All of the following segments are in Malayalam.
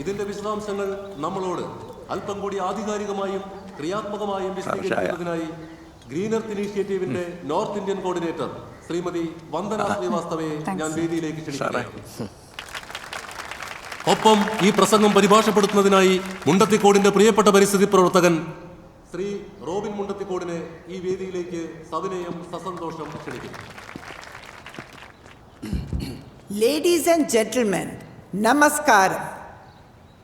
ഇതിന്റെ വിശദാംശങ്ങൾ നമ്മളോട് അല്പം കൂടി ആധികാരികമായും ക്രിയാത്മകമായും വിശദീകരിക്കുന്നതിനായി ഗ്രീൻ എർത്ത് ഇനീഷ്യേറ്റീവിന്റെ north Indian coordinator Shrimati Vandana ശ്രീവാസ്തവയെ ഞാൻ വേദിയിലേക്ക് ക്ഷണിക്കുന്നു. ഒപ്പം ഈ പ്രസംഗം പരിഭാഷപ്പെടുത്തുന്നതിനായി മുണ്ടത്തിക്കോടിന്റെ പ്രിയപ്പെട്ട പരിസ്ഥിതി പ്രവർത്തകൻ ശ്രീ റോബിൻ മുണ്ടത്തിക്കോടിനെ ഈ വേദിയിലേക്ക് സവിനയം സസന്തോഷം ക്ഷണിക്കുന്നു. Ladies and gentlemen, namaskaram.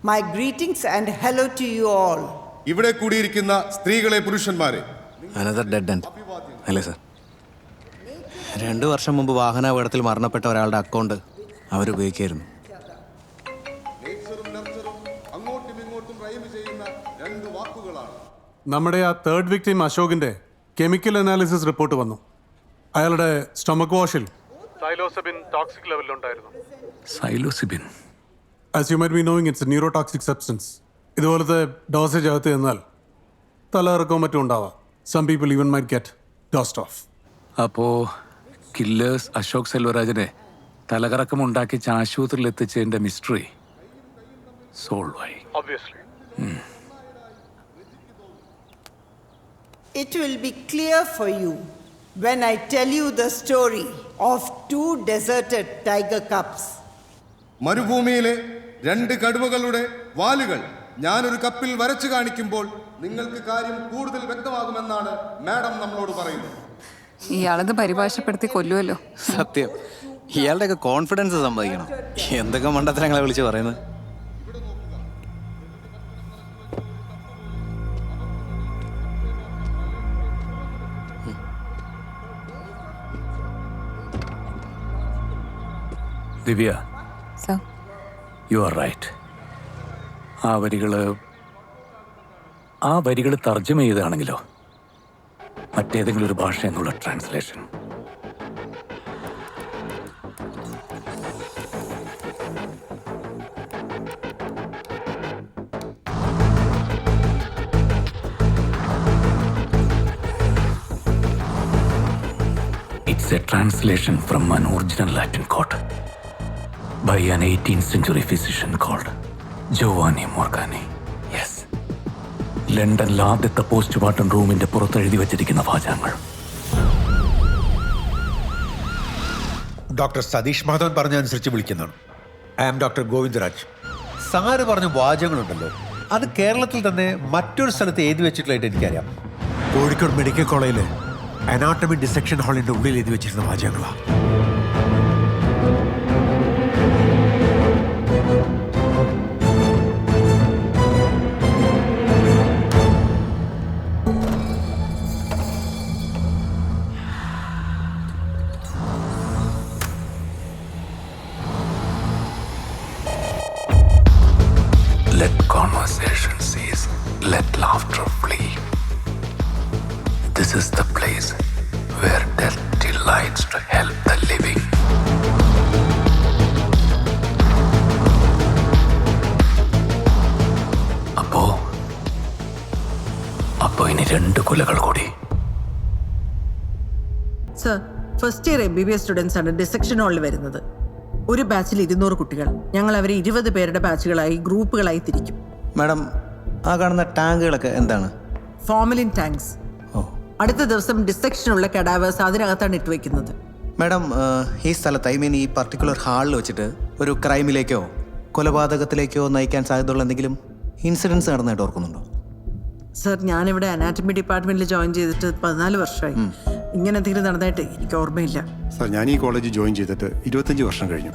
My greetings and hello to you all. ഇവിടെ കൂടിയിരിക്കുന്ന സ്ത്രീകളെ പുരുഷന്മാരെ, അനദർ ഡെഡ് എൻഡ് അല്ലേ സർ? 2 വർഷം മുമ്പ് വാഹനാപകടത്തിൽ മരണപ്പെട്ട ഒരാളുടെ അക്കൗണ്ട് അവരുപയോഗിക്കായിരുന്നു. അങ്ങോട്ടും ഇങ്ങോട്ടും റൈം ചെയ്യുന്ന 2 വാക്കുകളാണ്. നമ്മുടെ ആ തേർഡ് വിക്ടിം അശോകിന്റെ കെമിക്കൽ അനാലിസിസ് റിപ്പോർട്ട് വന്നു. അയാളുടെ സ്റ്റൊമക് വാഷിൽ സൈലോസിബിൻ ടോക്സിക് ലെവലിലുണ്ടായിരുന്നു. Psilocybin, as you might be knowing, it's a neurotoxic substance. ഇതുപോലത്തെ ഡോസേജ് അകത്ത് ചെന്നാൽ തലയിറക്കവും മറ്റും ഉണ്ടാവാം. Some people even might get dosed off. അപ്പോ കില്ലേഴ്സ് അശോക് സെൽവരാജനെ തലകറക്കം ഉണ്ടാക്കിച്ച് ആശുപത്രിയിൽ എത്തിച്ചതിന്റെ മിസ്റ്ററി സോൾവ് ആയി. It will be clear for you when I tell you the story of 2 deserted tiger cubs. മരുഭൂമിയിലെ 2 കടുവകളുടെ വാലുകൾ ഞാനൊരു കപ്പിൽ വരച്ചു കാണിക്കുമ്പോൾ നിങ്ങൾക്ക് കാര്യം കൂടുതൽ വ്യക്തമാകുമെന്നാണ് മാഡം നമ്മളോട് പറയുന്നത്. ഇയാളത് പരിഭാഷപ്പെടുത്തി കൊല്ലുമല്ലോ. സത്യം, ഇയാളുടെയൊക്കെ കോൺഫിഡൻസ് സമ്മതിക്കണം. എന്തൊക്കെ മണ്ടത്തരങ്ങളെ വിളിച്ച് പറയുന്നത്. ദിവ്യ, സർ, യു ആർ റൈറ്റ്. ആ വരികൾ തർജ്ജമ ചെയ്താണെങ്കിലോ മറ്റേതെങ്കിലും ഒരു ഭാഷ എന്നുള്ള translation. It's a translation from an original Latin quote by an 18th century physician called Giovanni Morgani. Yes. ലണ്ടനിൽ ആദ്യത്തെ പോസ്റ്റ്മോർട്ടം റൂമിന്റെ പുറത്തെഴുതി വച്ചിരിക്കുന്ന വാചകങ്ങൾ. ഡോക്ടർ സതീഷ് മാധവൻ പറഞ്ഞതനുസരിച്ച് വിളിക്കുന്നതാണ്. I am doctor Govindaraj. Sir പറഞ്ഞ വാചകങ്ങളുണ്ടല്ലോ, അത് കേരളത്തിൽ തന്നെ മറ്റൊരു സ്ഥലത്ത് എഴുതി വെച്ചിട്ടുള്ളതായിട്ട് എനിക്കറിയാം. കോഴിക്കോട് മെഡിക്കൽ കോളേജിലെ അനാട്ടമി ഡിസെക്ഷൻ ഹാളിന്റെ ഉള്ളിൽ എഴുതി വെച്ചിരുന്ന വാചകങ്ങളാണ്. Let conversation cease. Let laughter flee. This is the place where death delights to help the living. അപ്പോ ഇനി 2 കൊലകൾ കൂടി. Sir, first year MBBS students ആണ് ഡിസെക്ഷൻ ഹാളിൽ വരുന്നത്. ഒരു ബാച്ചിൽ 200 കുട്ടികൾ. ഞങ്ങൾ അവരെ 20 പേരുടെ ബാച്ചുകളായി ഗ്രൂപ്പുകളായി തിരിക്കും. മാഡം, ആ കാണുന്ന ടാങ്കുകളൊക്കെ എന്താണ്? Formalin tanks. അടുത്ത ദിവസം ഡിസെക്ഷനുള്ള കഡാവേഴ്സ് അതിനകത്താണ് ഇട്ടുവെക്കുന്നത്. മാഡം, ഈ സ്ഥലത്ത്, ഐ മീൻ ഈ പർട്ടിക്കുലർ ഹാളിൽ വെച്ചിട്ട് ഒരു ക്രൈമിലേക്കോ കൊലപാതകത്തിലേക്കോ നയിക്കാൻ സാധ്യതയുള്ള എന്തെങ്കിലും ഇൻസിഡൻസ് നടന്നായിട്ട് ഓർക്കുന്നുണ്ടോ? സർ, ഞാനിവിടെ അനാറ്റമി ഡിപ്പാർട്ട്മെന്റിൽ ജോയിൻ ചെയ്തിട്ട് 14 വർഷമായി. ഇങ്ങനെ എന്തെങ്കിലും നടന്നായിട്ട് എനിക്ക് ഓർമ്മയില്ല. സാർ, ഞാൻ ഈ കോളേജിൽ ജോയിൻ ചെയ്തിട്ട് 25 വർഷം കഴിഞ്ഞു.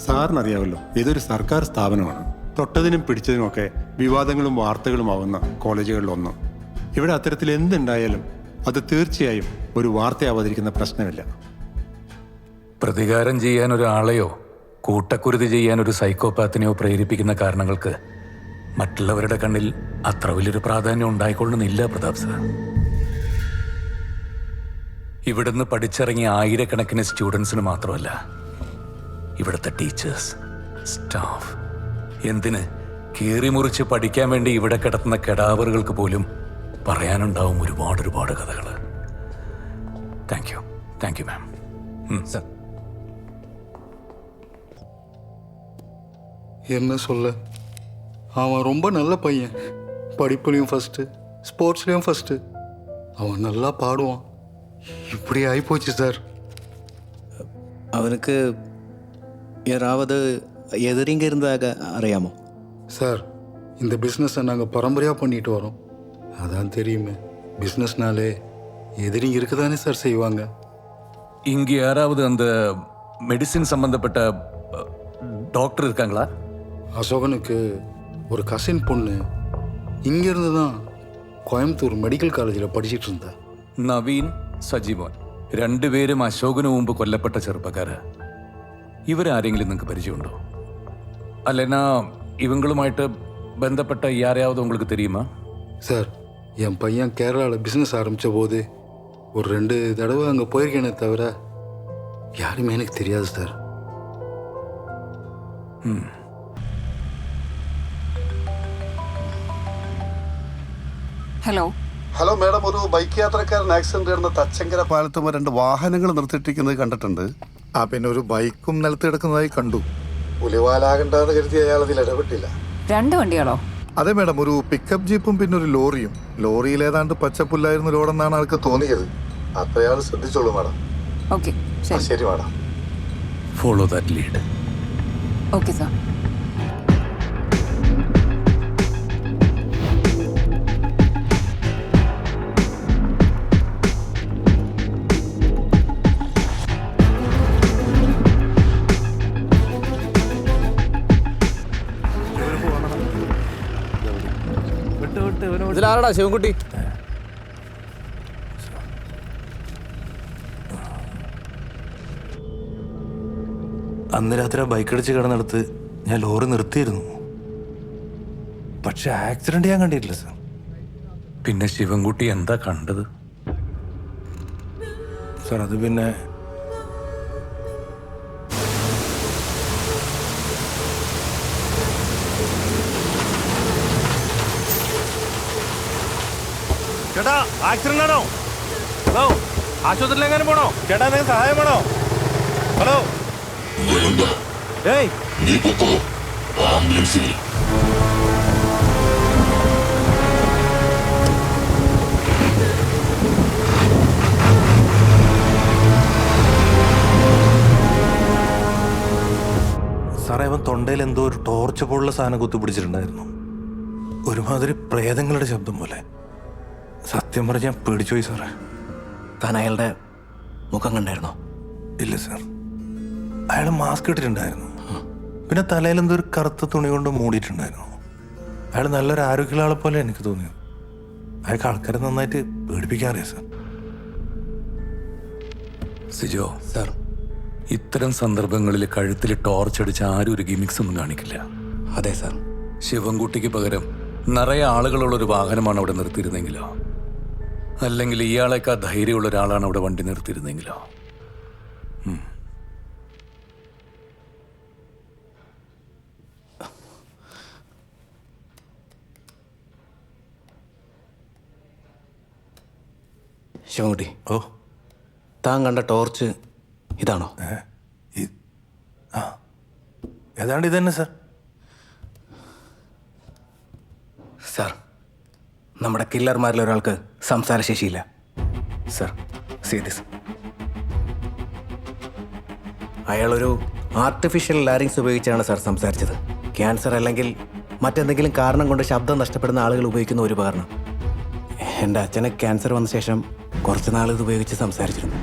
സാറിനറിയാമല്ലോ, ഇതൊരു സർക്കാർ സ്ഥാപനമാണ്. തൊട്ടതിനും പിടിച്ചതിനുമൊക്കെ വിവാദങ്ങളും വാർത്തകളും ആവുന്ന കോളേജുകളിലൊന്ന്. ഇവിടെ അത്തരത്തിൽ എന്തുണ്ടായാലും അത് തീർച്ചയായും ഒരു വാർത്തയാവാതിരിക്കുന്ന പ്രശ്നമില്ല. പ്രതികാരം ചെയ്യാൻ ഒരാളെയോ കൂട്ടക്കുരുതി ചെയ്യാൻ ഒരു സൈക്കോപാത്തിനെയോ പ്രേരിപ്പിക്കുന്ന കാരണങ്ങൾക്ക് മറ്റുള്ളവരുടെ കണ്ണിൽ അത്ര വലിയൊരു പ്രാധാന്യം ഉണ്ടായിക്കൊള്ളുന്നില്ല പ്രതാപ് സർ. ഇവിടുന്ന് പഠിച്ചിറങ്ങിയ ആയിരക്കണക്കിന് സ്റ്റുഡൻസിന് മാത്രമല്ല, ഇവിടുത്തെ ടീച്ചേഴ്സ്, സ്റ്റാഫ്, എന്തിന് കീറിമുറിച്ച് പഠിക്കാൻ വേണ്ടി ഇവിടെ കിടത്തുന്ന കെടാവറുകൾക്ക് പോലും പറയാനുണ്ടാവും ഒരുപാട് കഥകൾ. Thank you ma'am. സർ, என்ன சொல்ல? அவன் ரொம்ப நல்ல பையன். படிப்புலேயும் ஃபஸ்ட்டு, ஸ்போர்ட்ஸ்லேயும் ஃபஸ்ட்டு. அவன் நல்லா பாடுவான். இப்படி ஆகிப்போச்சு சார். அவனுக்கு யாராவது எதிரிங்க இருந்தாக அறியாமோ? சார், இந்த பிஸ்னஸை நாங்கள் பரம்பரையாக பண்ணிட்டு வரோம். அதான் தெரியுமே, பிஸ்னஸ்னாலே எதிரிங்க இருக்க தானே சார் செய்வாங்க. இங்கே யாராவது அந்த மெடிசின் சம்பந்தப்பட்ட டாக்டர் இருக்காங்களா? அசோகனுக்கு ஒரு கசின் பொண்ணு இங்கேருந்து தான் കോയമ്പത്തൂർ മെഡിക്കൽ കോളേജിൽ പഠിച്ചിട്ടുണ്ട്. നവീൻ, സജീവൻ രണ്ടുപേരും അശോകന് മുമ്പ് കൊല്ലപ്പെട്ട ചെറുപ്പക്കാര്. ഇവരാരെങ്കിലും നിങ്ങൾക്ക് പരിചയമുണ്ടോ? അല്ലെന്നാ ഇവങ്ങളുമായിട്ട് ബന്ധപ്പെട്ട யாரையாவது உங்களுக்கு தெரியுமா? சார், என் பையன் கேரளாவில் பிஸ்னஸ் ஆரம்பித்த போது ஒரு 2 தடவை அங்கே போயிருக்கேனே தவிர யாருமே எனக்கு தெரியாது சார். ഹലോ ഹലോ മേഡം, ഒരു ബൈക്ക് യാത്രക്കാരൻ ആക്സിഡന്റ് നടന്ന തച്ചങ്കര പാലത്തുമ്പോൾ 2 വാഹനങ്ങൾ നിർത്തിയിട്ടിരിക്കുന്നത് കണ്ടിട്ടുണ്ട്. പിന്നെ ഒരു ബൈക്കും നിലത്ത് കിടക്കുന്നതായി കണ്ടു. പുലിവാലാകണ്ടെന്ന് കരുതി അയാൾ അതിൽ ഇടപെട്ടില്ല. 2 വണ്ടികളോ? അതെ മേഡം, ഒരു പിക്കപ്പ് ജീപ്പും പിന്നെ ഒരു ലോറിയും. ലോറിയിൽ ഏതാണ്ട് പച്ചപ്പുല്ലായിരുന്നു ലോഡെന്നാണ് ആൾക്ക് തോന്നിയത്. അപ്പൊ അയാൾ ശ്രദ്ധിച്ചോളൂ മാഡം. ഓക്കെ, ശരി madam. Follow that lead. Okay sir. ഇതിലാരടാ ശിവൻകുട്ടി? അന്ന് രാത്രി ആ ബൈക്ക് അടിച്ച് കിടന്നെടുത്ത് ഞാൻ ലോറി നിർത്തിയിരുന്നു. പക്ഷെ ആക്സിഡന്റ് ഞാൻ കണ്ടിട്ടില്ല സാർ. പിന്നെ ശിവൻകുട്ടി എന്താ കണ്ടത്? സാർ അത് പിന്നെ ചേട്ടാ, ആക്സിഡന്റ് ആണോ? ഹലോ, ആശുപത്രിയിൽ എങ്ങനെ പോണോ? ചേട്ടാ, എന്തെങ്കിലും സഹായം വേണോ? ഹലോ, ഏയ് സാറേ, അവൻ തൊണ്ടയിൽ എന്തോ ഒരു ടോർച്ച് പോലുള്ള സാധനം കുത്തിപ്പിടിച്ചിട്ടുണ്ടായിരുന്നു. ഒരുമാതിരി പ്രേതങ്ങളുടെ ശബ്ദം പോലെ. സത്യം പറഞ്ഞ് ഞാൻ പേടിച്ചുപോയി സാറേ. താൻ അയാളുടെ മുഖം കണ്ടായിരുന്നോ? ഇല്ല സാർ, അയാൾ മാസ്ക് ഇട്ടിട്ടുണ്ടായിരുന്നു. പിന്നെ തലയിൽ എന്തോ ഒരു കറുത്ത തുണി കൊണ്ട് മൂടിയിട്ടുണ്ടായിരുന്നു. അയാൾ നല്ലൊരു ആരോഗ്യമുള്ള ആളെ പോലെ എനിക്ക് തോന്നിയത്. അയാൾക്ക് ആൾക്കാരെ നന്നായിട്ട് പേടിപ്പിക്കാറിയ സാർ. സിജോ സാർ, ഇത്തരം സന്ദർഭങ്ങളിൽ കഴുത്തിൽ ടോർച്ച് അടിച്ച ആരും ഒരു ഗിമിക്സ് ഒന്നും കാണിക്കില്ല. അതെ സാർ. ശിവൻകുട്ടിക്ക് പകരം നിറയെ ആളുകളുള്ള ഒരു വാഹനമാണ് അവിടെ നിർത്തിയിരുന്നെങ്കിലോ, അല്ലെങ്കിൽ ഇയാളേക്കാൾ ധൈര്യമുള്ള ഒരാളാണ് അവിടെ വണ്ടി നിർത്തിയിരുന്നെങ്കിലോ. ശിവൻകുട്ടി, താൻ കണ്ട ടോർച്ച് ഇതാണോ? ഏതാണ്ട് ഇതന്നെ സാർ. സാർ, നമ്മുടെ കില്ലർമാരിൽ ഒരാൾക്ക് സംസാരശേഷിയില്ല. Sir, see this. അയാളൊരു ആർട്ടിഫിഷ്യൽ ലാരിങ്സ് ഉപയോഗിച്ചാണ് സാർ സംസാരിച്ചത്. ക്യാൻസർ അല്ലെങ്കിൽ മറ്റെന്തെങ്കിലും കാരണം കൊണ്ട് ശബ്ദം നഷ്ടപ്പെടുന്ന ആളുകൾ ഉപയോഗിക്കുന്ന ഒരു ഉപകരണം. എൻ്റെ അച്ഛന് ക്യാൻസർ വന്ന ശേഷം കുറച്ച് നാൾ ഇത് ഉപയോഗിച്ച് സംസാരിച്ചിരുന്നു.